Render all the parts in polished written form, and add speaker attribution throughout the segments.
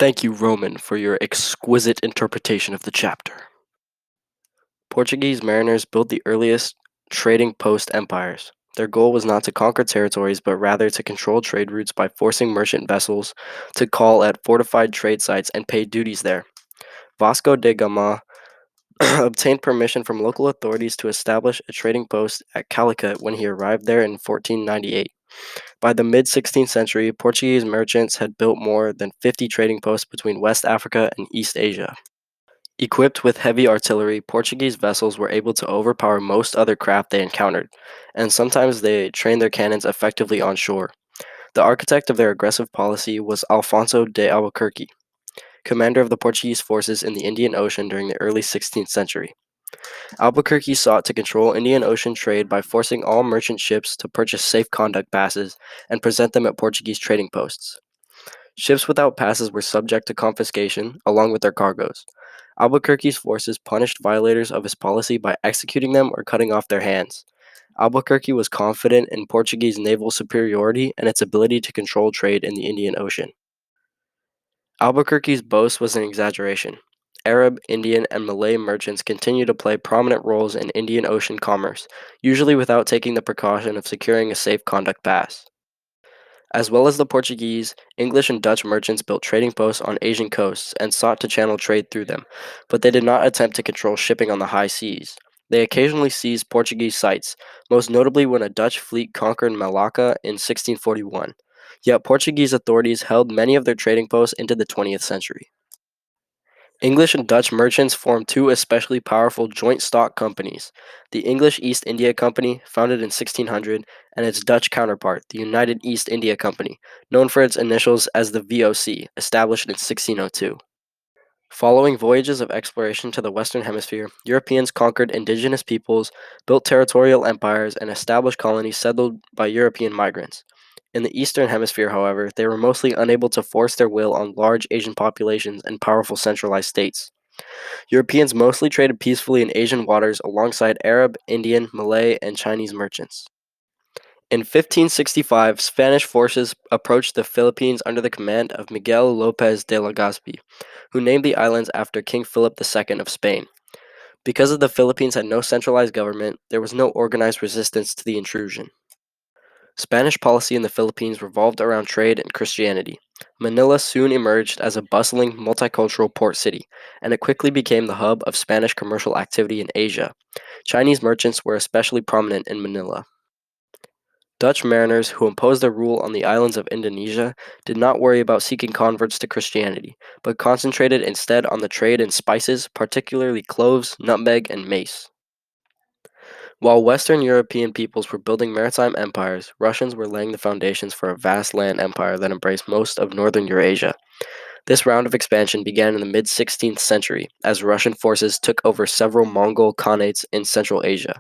Speaker 1: Thank you, Roman, for your exquisite interpretation of the chapter. Portuguese mariners built the earliest trading post empires. Their goal was not to conquer territories, but rather to control trade routes by forcing merchant vessels to call at fortified trade sites and pay duties there. Vasco da Gama obtained permission from local authorities to establish a trading post at Calicut when he arrived there in 1498. By the mid 16th century, Portuguese merchants had built more than 50 trading posts between West Africa and East Asia. Equipped with heavy artillery, Portuguese vessels were able to overpower most other craft they encountered, and sometimes they trained their cannons effectively on shore. The architect of their aggressive policy was Alfonso de Albuquerque, commander of the Portuguese forces in the Indian Ocean during the early 16th century. Albuquerque sought to control Indian Ocean trade by forcing all merchant ships to purchase safe conduct passes and present them at Portuguese trading posts. Ships without passes were subject to confiscation, along with their cargoes. Albuquerque's forces punished violators of his policy by executing them or cutting off their hands. Albuquerque was confident in Portuguese naval superiority and its ability to control trade in the Indian Ocean. Albuquerque's boast was an exaggeration. Arab, Indian, and Malay merchants continued to play prominent roles in Indian Ocean commerce, usually without taking the precaution of securing a safe conduct pass. As well as the Portuguese, English and Dutch merchants built trading posts on Asian coasts and sought to channel trade through them, but they did not attempt to control shipping on the high seas. They occasionally seized Portuguese sites, most notably when a Dutch fleet conquered Malacca in 1641. Yet Portuguese authorities held many of their trading posts into the 20th century. English and Dutch merchants formed two especially powerful joint stock companies, the English East India Company, founded in 1600, and its Dutch counterpart, the United East India Company, known for its initials as the VOC, established in 1602. Following voyages of exploration to the Western Hemisphere, Europeans conquered indigenous peoples, built territorial empires, and established colonies settled by European migrants. In the Eastern Hemisphere, however, they were mostly unable to force their will on large Asian populations and powerful centralized states. Europeans mostly traded peacefully in Asian waters alongside Arab, Indian, Malay, and Chinese merchants. In 1565, Spanish forces approached the Philippines under the command of Miguel Lopez de Legazpi, who named the islands after King Philip II of Spain. Because the Philippines had no centralized government, there was no organized resistance to the intrusion. Spanish policy in the Philippines revolved around trade and Christianity. Manila soon emerged as a bustling, multicultural port city, and it quickly became the hub of Spanish commercial activity in Asia. Chinese merchants were especially prominent in Manila. Dutch mariners who imposed their rule on the islands of Indonesia did not worry about seeking converts to Christianity, but concentrated instead on the trade in spices, particularly cloves, nutmeg, and mace. While Western European peoples were building maritime empires, Russians were laying the foundations for a vast land empire that embraced most of northern Eurasia. This round of expansion began in the mid 16th century as Russian forces took over several Mongol khanates in Central Asia.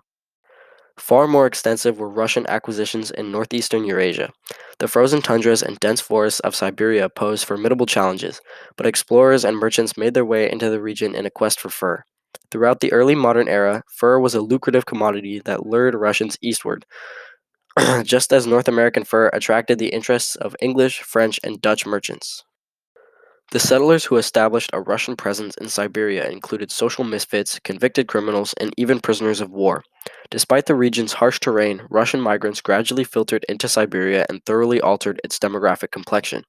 Speaker 1: Far more extensive were Russian acquisitions in northeastern Eurasia. The frozen tundras and dense forests of Siberia posed formidable challenges, but explorers and merchants made their way into the region in a quest for fur. Throughout the early modern era, fur was a lucrative commodity that lured Russians eastward, just as North American fur attracted the interests of English, French, and Dutch merchants. The settlers who established a Russian presence in Siberia included social misfits, convicted criminals, and even prisoners of war. Despite the region's harsh terrain, Russian migrants gradually filtered into Siberia and thoroughly altered its demographic complexion.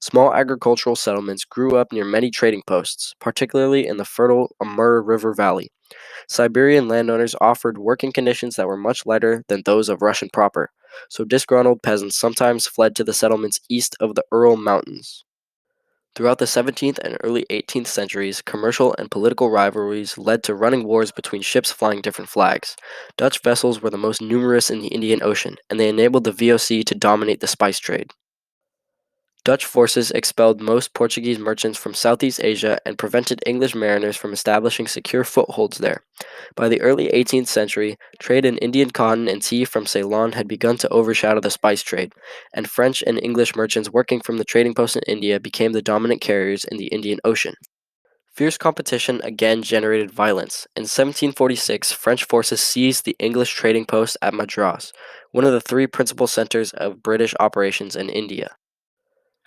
Speaker 1: Small agricultural settlements grew up near many trading posts, particularly in the fertile Amur River Valley. Siberian landowners offered working conditions that were much lighter than those of Russian proper, so disgruntled peasants sometimes fled to the settlements east of the Ural Mountains. Throughout the 17th and early 18th centuries, commercial and political rivalries led to running wars between ships flying different flags. Dutch vessels were the most numerous in the Indian Ocean, and they enabled the VOC to dominate the spice trade. Dutch forces expelled most Portuguese merchants from Southeast Asia and prevented English mariners from establishing secure footholds there. By the early 18th century, trade in Indian cotton and tea from Ceylon had begun to overshadow the spice trade, and French and English merchants working from the trading posts in India became the dominant carriers in the Indian Ocean. Fierce competition again generated violence. In 1746, French forces seized the English trading post at Madras, one of the three principal centers of British operations in India.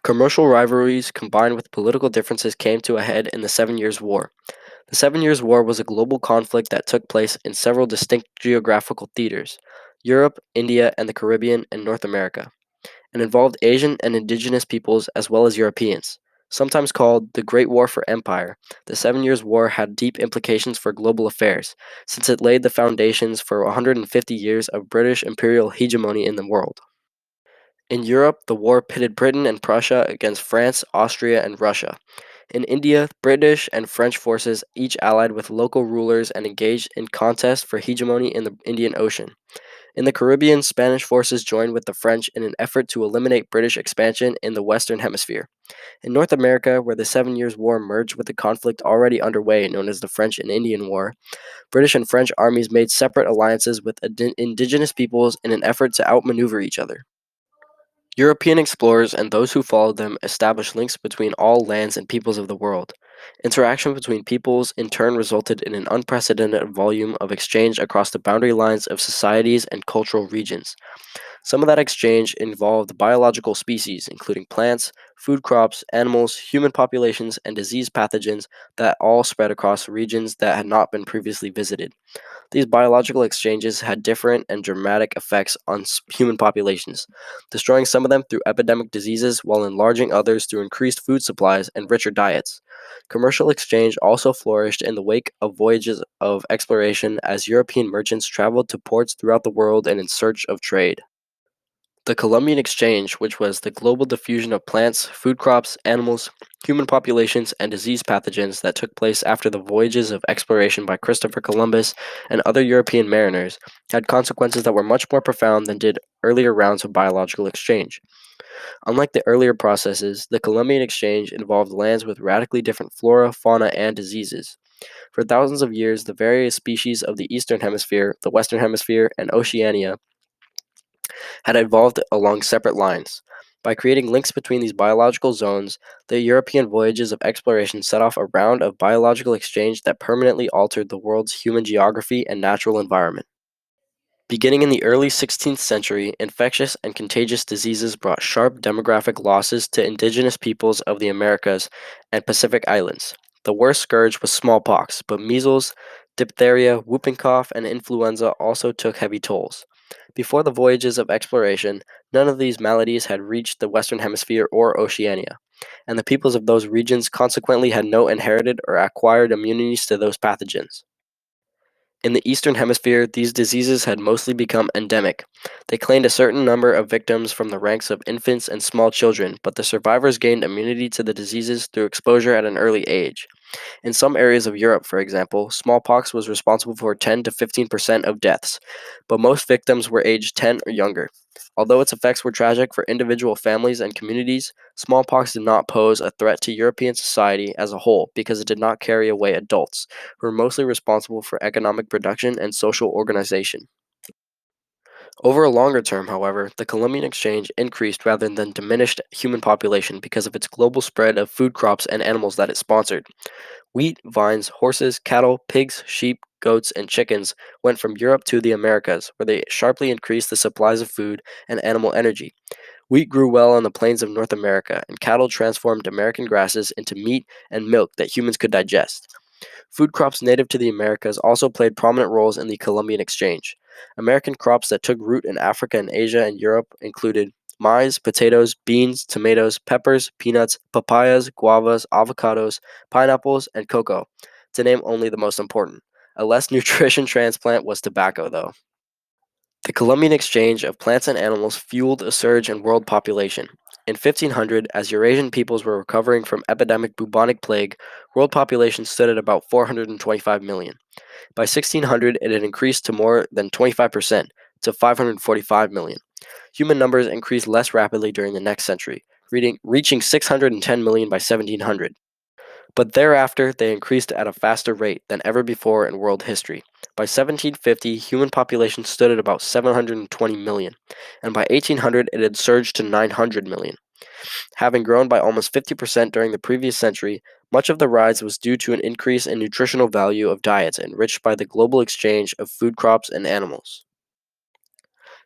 Speaker 1: Commercial rivalries combined with political differences came to a head in the Seven Years' War. The Seven Years' War was a global conflict that took place in several distinct geographical theaters: Europe, India, and the Caribbean, and North America, and involved Asian and indigenous peoples as well as Europeans. Sometimes called the Great War for Empire, the Seven Years' War had deep implications for global affairs, since it laid the foundations for 150 years of British imperial hegemony in the world. In Europe, the war pitted Britain and Prussia against France, Austria, and Russia. In India, British and French forces each allied with local rulers and engaged in contest for hegemony in the Indian Ocean. In the Caribbean, Spanish forces joined with the French in an effort to eliminate British expansion in the Western Hemisphere. In North America, where the Seven Years' War merged with the conflict already underway known as the French and Indian War, British and French armies made separate alliances with indigenous peoples in an effort to outmaneuver each other. European explorers and those who followed them established links between all lands and peoples of the world. Interaction between peoples in turn resulted in an unprecedented volume of exchange across the boundary lines of societies and cultural regions. Some of that exchange involved biological species, including plants, food crops, animals, human populations, and disease pathogens that all spread across regions that had not been previously visited. These biological exchanges had different and dramatic effects on human populations, destroying some of them through epidemic diseases while enlarging others through increased food supplies and richer diets. Commercial exchange also flourished in the wake of voyages of exploration as European merchants traveled to ports throughout the world and in search of trade. The Columbian Exchange, which was the global diffusion of plants, food crops, animals, human populations, and disease pathogens that took place after the voyages of exploration by Christopher Columbus and other European mariners, had consequences that were much more profound than did earlier rounds of biological exchange. Unlike the earlier processes, the Columbian Exchange involved lands with radically different flora, fauna, and diseases. For thousands of years, the various species of the Eastern Hemisphere, the Western Hemisphere, and Oceania had evolved along separate lines. By creating links between these biological zones, the European voyages of exploration set off a round of biological exchange that permanently altered the world's human geography and natural environment. Beginning in the early 16th century, infectious and contagious diseases brought sharp demographic losses to indigenous peoples of the Americas and Pacific Islands. The worst scourge was smallpox, but measles, diphtheria, whooping cough, and influenza also took heavy tolls. Before the voyages of exploration, none of these maladies had reached the Western Hemisphere or Oceania, and the peoples of those regions consequently had no inherited or acquired immunities to those pathogens. In the Eastern Hemisphere, these diseases had mostly become endemic. They claimed a certain number of victims from the ranks of infants and small children, but the survivors gained immunity to the diseases through exposure at an early age. In some areas of Europe, for example, smallpox was responsible for 10 to 15% of deaths, but most victims were aged 10 or younger. Although its effects were tragic for individual families and communities, smallpox did not pose a threat to European society as a whole because it did not carry away adults, who were mostly responsible for economic production and social organization. Over a longer term, however, the Columbian Exchange increased rather than diminished human population because of its global spread of food crops and animals that it sponsored. Wheat, vines, horses, cattle, pigs, sheep, goats, and chickens went from Europe to the Americas, where they sharply increased the supplies of food and animal energy. Wheat grew well on the plains of North America, and cattle transformed American grasses into meat and milk that humans could digest. Food crops native to the Americas also played prominent roles in the Columbian Exchange. American crops that took root in Africa and Asia and Europe included maize, potatoes, beans, tomatoes, peppers, peanuts, papayas, guavas, avocados, pineapples, and cocoa, to name only the most important. A less nutrition transplant was tobacco, though. The Columbian exchange of plants and animals fueled a surge in world population. In 1500, as Eurasian peoples were recovering from epidemic bubonic plague, world population stood at about 425 million. By 1600, it had increased to more than 25%, to 545 million. Human numbers increased less rapidly during the next century, reaching 610 million by 1700. But thereafter, they increased at a faster rate than ever before in world history. By 1750, human population stood at about 720 million, and by 1800, it had surged to 900 million. Having grown by almost 50% during the previous century, much of the rise was due to an increase in nutritional value of diets enriched by the global exchange of food crops and animals.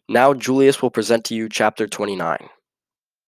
Speaker 1: Now, Julius will present to you Chapter 29.